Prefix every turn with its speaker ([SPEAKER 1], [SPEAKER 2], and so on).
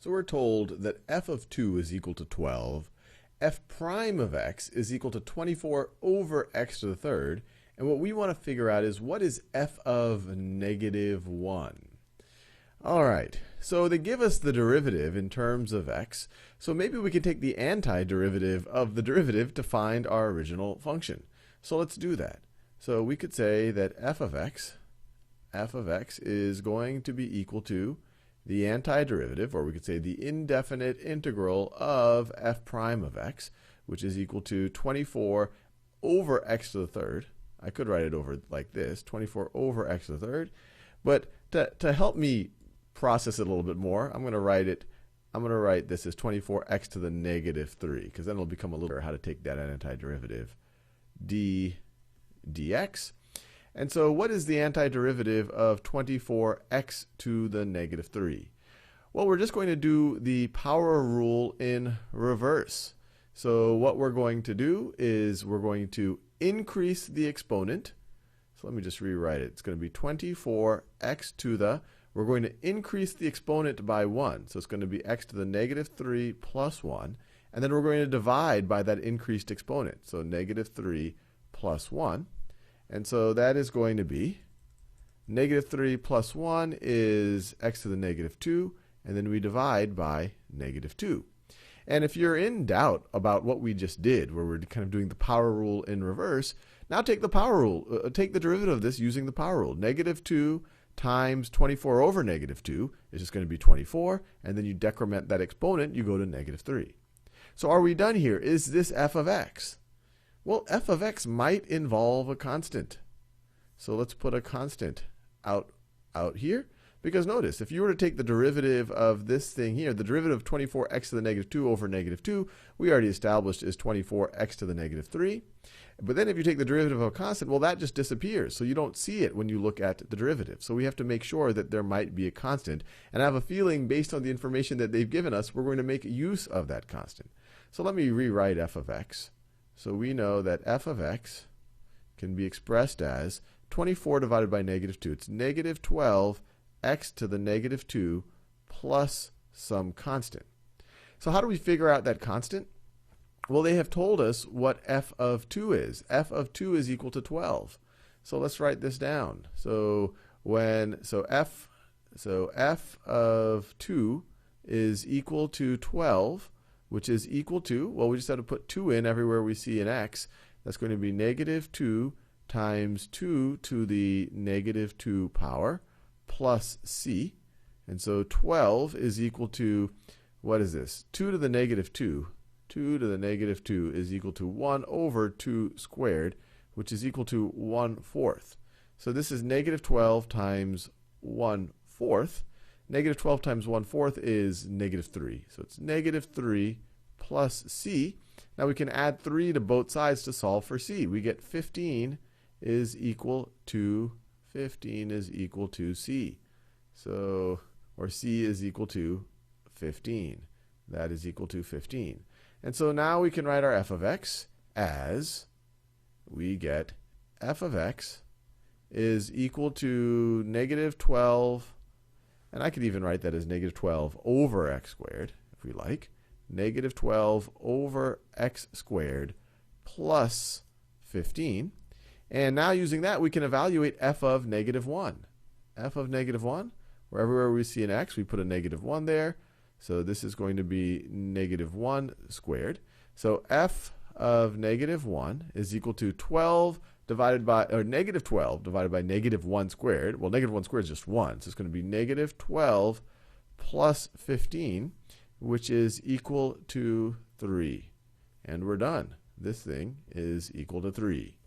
[SPEAKER 1] So we're told that f of 2 is equal to 12, f prime of x is equal to 24 over x to the third, and what we want to figure out is what is f of negative 1. Alright, so they give us the derivative in terms of x, so maybe we can take the antiderivative of the derivative to find our original function. So let's do that. So we could say that f of x is going to be equal to the antiderivative, or we could say the indefinite integral of f prime of x, which is equal to 24 over x to the third. I could write it over like this, 24 over x to the third. But to help me process it a little bit more, I'm going to write this as 24x to the negative 3, because then it'll become a little clearer how to take that antiderivative dx. And so what is the antiderivative of 24x to the negative 3? Well, we're just going to do the power rule in reverse. So what we're going to do is we're going to increase the exponent. So let me just rewrite it. It's going to be 24x to the, we're going to increase the exponent by 1. So it's going to be x to the negative 3 plus 1. And then we're going to divide by that increased exponent. So negative 3 plus 1. And so that is going to be negative 3 plus 1 is x to the negative 2, and then we divide by negative 2. And if you're in doubt about what we just did, where we're kind of doing the power rule in reverse, now take the power rule, take the derivative of this using the power rule. Negative 2 times 24 over negative 2 is just going to be 24, and then you decrement that exponent, you go to negative 3. So are we done here? Is this f of x? Well, f of x might involve a constant. So let's put a constant out here. Because notice, if you were to take the derivative of this thing here, the derivative of 24x to the negative 2 over negative 2, we already established is 24x to the negative 3. But then if you take the derivative of a constant, well, that just disappears. So you don't see it when you look at the derivative. So we have to make sure that there might be a constant. And I have a feeling, based on the information that they've given us, we're going to make use of that constant. So let me rewrite f of x. So we know that f of x can be expressed as 24 divided by negative 2. It's negative 12 x to the negative 2 plus some constant. So how do we figure out that constant? Well, they have told us what f of 2 is. F of 2 is equal to 12. So let's write this down. So f of 2 is equal to 12, which is equal to, well, we just have to put 2 in everywhere we see an x. That's going to be negative 2 times 2 to the negative 2 power plus c. And so 12 is equal to, what is this? 2 to the negative 2. 2 to the negative 2 is equal to 1 over 2 squared, which is equal to 1/4. So this is negative 12 times 1/4. Negative 12 times 1/4 is negative 3. So it's negative 3 plus c. Now we can add 3 to both sides to solve for c. We get 15 is equal to c. So, or c is equal to 15. That is equal to 15. And so now we can write our f of x as we get f of x is equal to negative 12, and I could even write that as negative 12 over x squared, if we like. Negative 12 over x squared plus 15. And now using that, we can evaluate f of negative 1. F of negative 1, where everywhere we see an x, we put a negative 1 there. So this is going to be negative 1 squared. So f of negative 1 is equal to 12 divided by, or negative 12 divided by negative 1 squared. Well, negative 1 squared is just 1. So it's going to be negative 12 plus 15, which is equal to 3. And we're done. This thing is equal to 3.